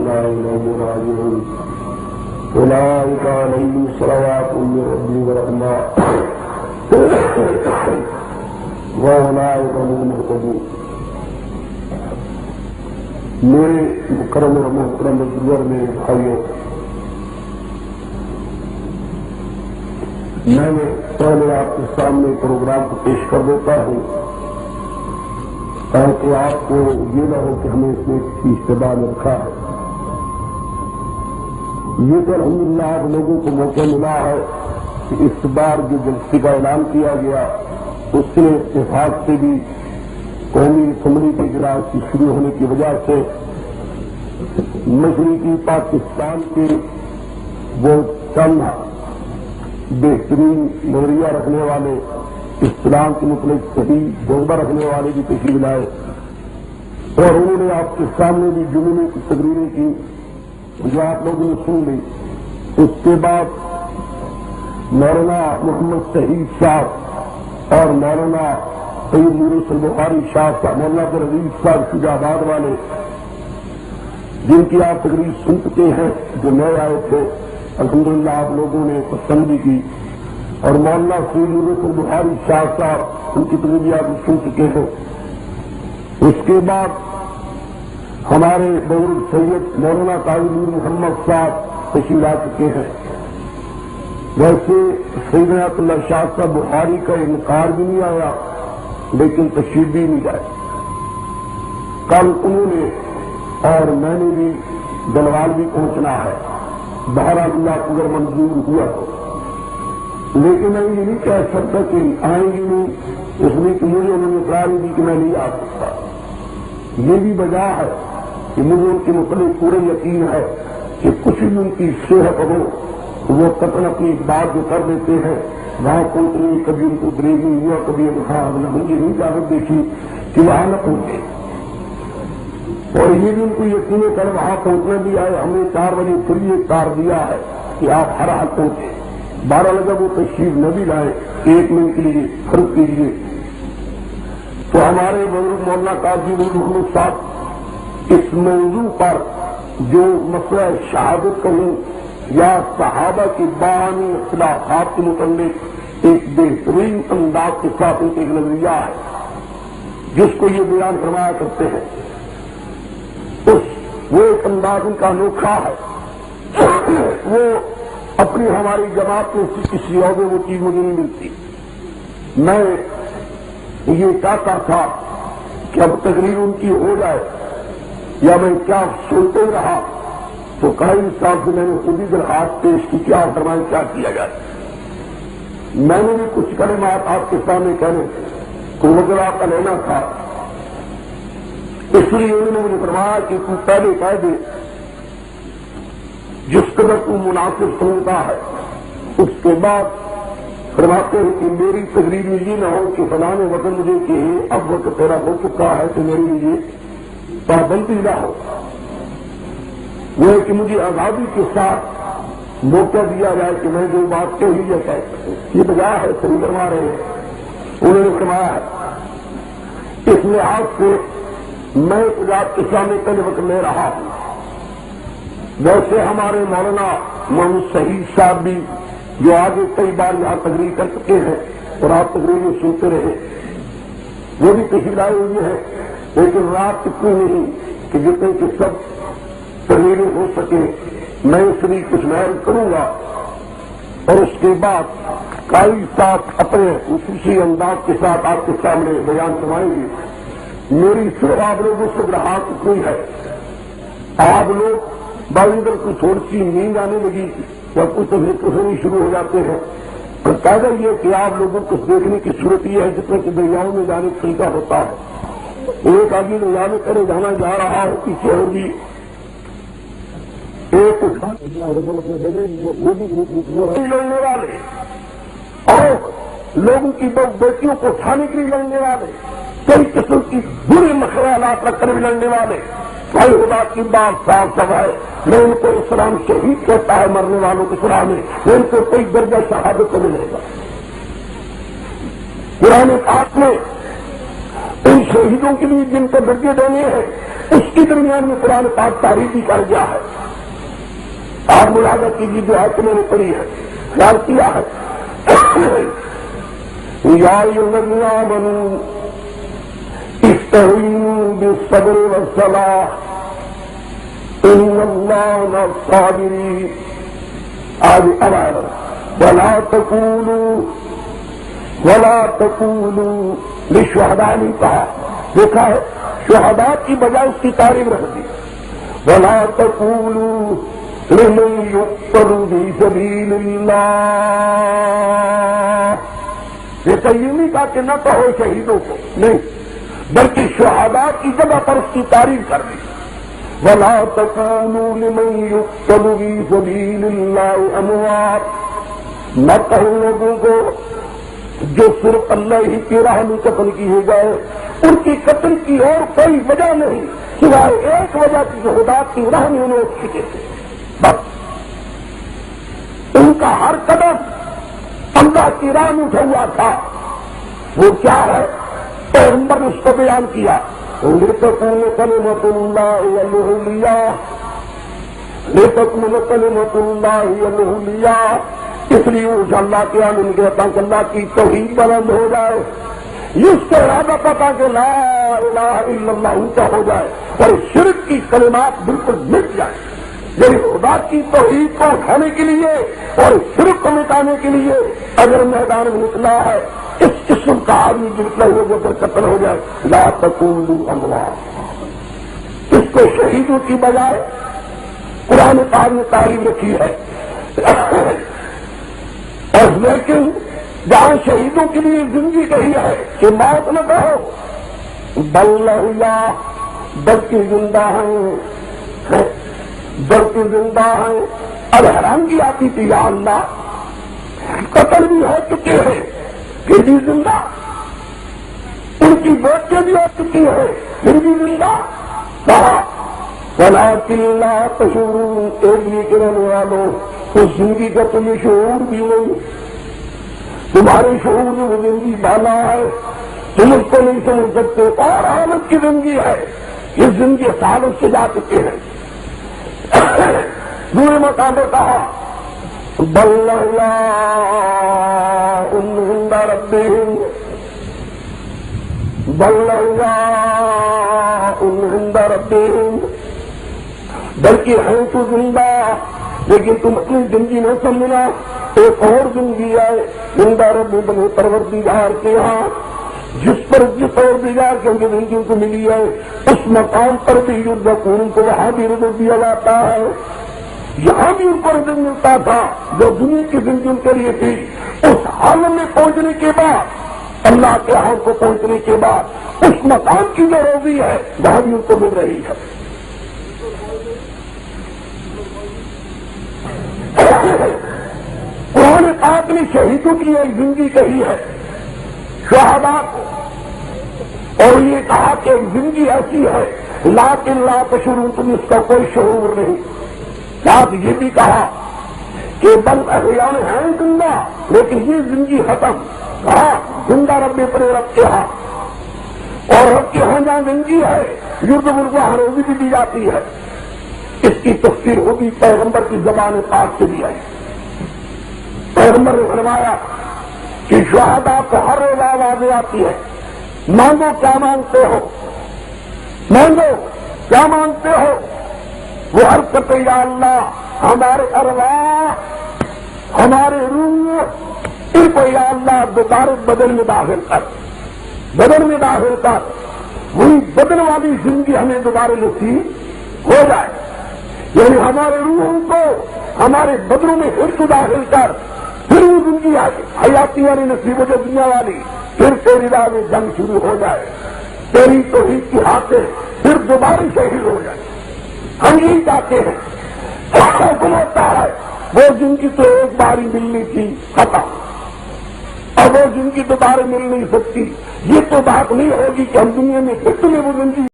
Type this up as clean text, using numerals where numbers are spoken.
وإنا إليه راجعون أولئك عليهم صلوات من ربهم ورحمة وأولئك هم المهتدون. میرے مکرم اور محترم بزرگ میں بھائیوں، میں نے پہلے آپ کے سامنے پروگرام کو پیش کر دیتا ہوں تاکہ آپ کو یہ نہ ہو کہ ہمیں اس میں کسی اشتباہ میں رکھا ہے. یہ تو الحمدللہ آپ لوگوں کو موقع ملا ہے کہ اس بار جو جلسے کا اعلان کیا گیا اس کے اتفاق سے بھی قومی اسمبلی کے اجلاس کی شروع ہونے کی وجہ سے مشرقی پاکستان کے وہ چند بہترین نظریہ رکھنے والے، اسلام کے متعلق صحیح جذبہ رکھنے والے بھی تشریف لائے اور انہوں نے آپ کے سامنے بھی جملے کی تقریریں کی جو آپ لوگوں نے سن لی. اس کے بعد مولانا محمد شہید صاحب اور مولانا سید نور البخاری شاہ صاحب، مولانا عزیز صاحب شجاعت والے، جن کی آپ تقریر سن چکے ہیں، جو نئے آئے تھے، الحمدللہ آپ لوگوں نے پسند بھی کی. اور مولانا سید نور البخاری شاہ صاحب، ان کی تقریر آپ سن چکے ہیں. اس کے بعد ہمارے بزرگ سید مولانا قاضی نور محمد صاحب تشریف لا چکے ہیں. ویسے سیدنا اللہ شاہ صاحب بخاری کا انکار بھی نہیں آیا لیکن تشریف بھی نہیں لائے. کل انہوں نے اور میں نے بھی جلوال بھی پہنچنا ہے، بہرحال اللہ کو اگر منظور ہوا تو. لیکن میں یہ نہیں کہہ سکتا کہ آئیں گی نہیں، اس لیے کہ مجھے انہوں نے اقرار دی کہ میں نہیں آ سکتا. یہ بھی وجہ ہے کہ مجھے ان کے متعلق پورا یقین ہے کہ کچھ بھی ان کی صحت ہو وہ قطن اپنی بات جو کر دیتے ہیں وہاں پہنچنے میں کبھی ان کو بریک نہیں ہوا، کبھی مجھے نہیں اجازت دیکھی کہ وہاں نہ پہنچے. اور یہ بھی ان کو یقین کر وہاں پہنچنا بھی آئے. ہم نے 4 بجے پھر یہ کار دیا ہے کہ آپ ہر حال پہنچے. 12 بجے وہ تشریف نہ بھی لائے 1 منٹ کے لیے فرق کیجیے. تو ہمارے بزرگ مولانا قاضی نور صاحب اس موضوع پر جو مسئلہ شہادت کہوں یا صحابہ کی باہمی اختلافات کے متعلق ایک بہترین انداز کے ساتھ ان کا ایک نظریہ ہے جس کو یہ بیان فرمایا کرتے ہیں. وہ ایک انداز ان کا انوکھا ہے. وہ اپنی ہماری جماعت میں کسی اور میں وہ چیز مجھے نہیں ملتی. میں یہ چاہتا تھا کہ اب تقریر ان کی ہو جائے یا میں کیا سنتے رہا تو قائم صاحب سے میں نے خود ہی درخواست پیش کی کیا فرمائیں کیا کیا جائے. میں نے بھی کچھ کلمات آپ کے سامنے کہنے کو وغیرہ کا لینا تھا، اس لیے انہوں نے مجھے فرمایا کہ تو پہلے کہہ دے جس قدر تو مناسب سنتا ہے. اس کے بعد فرماتے ہیں کہ میری تقریر میں یہ نہ ہو کہ فلاں وطن مجھے کہ اب وقت تیرا ہو چکا ہے تو میرے لیے پابندی نہ ہو. وہ ہے کہ مجھے آزادی کے ساتھ موقع دیا جائے کہ میں جو بات کہی ہے کہہ سکوں. یہ بجا ہے صحیح فرما رہے ہیں. انہوں نے فرمایا ہے اس لحاظ سے میں آپ کے سامنے پہلے وقت لے رہا ہوں. ویسے ہمارے مولانا محمد شہید صاحب بھی جو آگے کئی بار یہاں تقریر کر چکے ہیں اور آپ تقریر میں سنتے رہے، وہ بھی تشریف لائے ہوئے ہیں. لیکن رات اتنی نہیں کہ جتنے کہ سب تقریریں ہو سکے میں اس لیے کچھ محل کروں گا اور اس کے بعد قاری صاحب اپنے خصوصی انداز کے ساتھ آپ کے سامنے بیان فرمائیں گے. میری صرف آپ لوگوں سے راحت اتنی ہے، آپ لوگ باوجود کو تھوڑی سی نیند آنے لگی یا کچھ تفریح شروع ہو جاتے ہیں. اور قاعدہ یہ کہ آپ لوگوں کو دیکھنے کی صورت یہ ہے جتنا کہ دریاؤں میں جانے کا طریقہ ہوتا ہے. ایک آدمی دریا میں کرے جانا جا رہا ہے پیچھے ہوگی ایک لڑنے والے اور لوگوں کی بیٹیوں کو اٹھانے کے لیے لڑنے والے، کئی قسم کی برے خیالات رکھ کر بھی لڑنے والے. بھائی خدا کی بات صاف صاف ہے. میں ان کو اسلام شہید کہتا ہے مرنے والوں کے سرا میں ان کو کوئی درجہ شہادت کو ملے گا. قرآن پاک میں ان شہیدوں کے لیے جن کو درجے دینے ہیں اس کی درمیان میں قرآن پاک تعریف بھی کر گیا ہے. آپ ملاحظہ کیجیے جو آیت میں نے پڑھی ہے، خیال کیا ہے. یا ایھا الذین آمنوا استعینوا بالصبر والصلاۃ ان اللہ مع الصابرین. آج ولا تقولوا للشہداء نہیں کہا، دیکھا ہے شہداء کی بجائے اس کی تعریف رکھ دی. ولا تقولوا لمن يقتل في سبيل اللہ. یہ صحیح نہیں کہا کہ نہ کہو شہیدوں کو، نہیں، بلکہ شہداء کی جگہ پر اس کی تعریف کر دی. ولا تقولوا لمن يقتل في سبيل اللہ اموات. نہ کہو لوگوں کو جو صرف اللہ ہی کی راہ میں قتل کیے گئے، ان کی قتل کی اور کوئی وجہ نہیں سوائے ایک وجہ کی جو خدا کی راہ میں انہیں چھکے تھے. بس ان کا ہر قدم اللہ کی راہ میں اٹھا ہوا تھا. وہ کیا ہے؟ پیغمبر نے اس کو بیان کیا. لتكون كلمة الله هي العليا، لتكون كلمة الله هي العليا. اس لیے وہ اللہ کے عالم کہتا کہ اللہ کی توحید بلند ہو جائے، اس کا ارادہ پتا کہ لا الہ الا اللہ اونچا ہو جائے اور شرک کی کلمات بالکل مٹ جائے. یعنی خدا کی توحید کو اٹھانے کے لیے اور شرک کو مٹانے کے لیے اگر میدان میں نکلا ہے، اس قسم کا آدمی جو نکلا ہوا جو قتل ہو جائے. لا تقولوا اموات، اس کو شہیدوں کی بجائے قرآن پاک نے تعریف رکھی ہے. اور لیکن جہاں شہیدوں کے لیے زندگی کہی ہے کہ موت نہ کہو، بل احیاء، بلکہ زندہ ہیں، بلکہ زندہ ہیں. اب حیرانگی آتی تھی، یا اللہ قتل بھی ہو چکے ہیں پھر بھی زندہ، ان کی بیٹیاں بھی ہو چکی ہیں پھر بھی زندہ. کہا ولکن لا تشعرون، ایک بھی کے رہنے والوں اس زندگی کا تمہیں شعور بھی نہیں. تمہارے شعور میں وہ زندگی بالا ہے، تم اس کو نہیں سمجھ سکتے. اور حالت کی زندگی ہے، یہ زندگی سالوں سے جا چکے ہیں. دوسرے مقام پر کہا بل احیاء عند ربهم، بل احیاء عند ربهم، بلکہ ہیں تو زندہ لیکن تم اپنی زندگی نہ سمجھنا. ایک اور زندگی ہے زندہ رب بنے پروردگار کے ہاں، جس پر جس پروردگار کے اندر زندگی کو ملی ہے اس مقام پر بھی یرزقون کو وہاں بھی رزق دیا جاتا ہے. یہاں بھی ان کو رزق ملتا تھا جو دنیا کی زندگی ان کے لیے تھی. اس حال میں پہنچنے کے بعد، اللہ کے حال کو پہنچنے کے بعد اس مقام کی جو روزی ہے وہاں بھی ان کو مل رہی ہے. قرآن پاک نے شہیدوں کی ایک زندگی کہی ہے شہداء کو، اور یہ کہا کہ ایک زندگی ایسی ہے لیکن لا تشعرون، تم اس کا کوئی شعور نہیں. ساتھ یہ بھی کہا کہ بل احیاء ہیں زندہ لیکن یہ زندگی ختم. کہا زندہ رب اپنے رب کے ہاں، اور رب کے ہاں جہاں زندگی ہے یرزقون کو روزی بھی دی جاتی ہے. اس کی تفسیر ہوگی پیغمبر کی زبان پاک سے بھی آئی. پیغمبر نے فرمایا کہ شہداء کو ہر روز آواز آتی ہے، مانگو کیا مانگتے ہو، مانگو کیا مانگتے ہو. وہ عرض کرتے یا اللہ ہمارے ارواح، ہمارے روح، ان کو یا اللہ دوبارہ بدن میں داخل کر، بدن میں داخل کر، وہی بدن والی زندگی ہمیں دوبارہ نصیب ہو جائے. یعنی ہمارے روحوں کو ہمارے بدنوں میں پھر تو داخل کر، پھر وہ زندگی حیاتی والی نصیب ہو جائے دنیا والی، پھر تیری راہ میں جنگ شروع ہو جائے، تیری توحید کی ہاتھیں پھر دوبارہ شہید ہو جائے. ہم یہی چاہتے ہیں. حکم ہوتا ہے وہ زندگی تو ایک بار ہی ملنی تھی ختم، اور وہ زندگی دوبارہ مل نہیں سکتی. یہ تو بات نہیں ہوگی کہ ہم دنیا میں پھر تمہیں وہ زندگی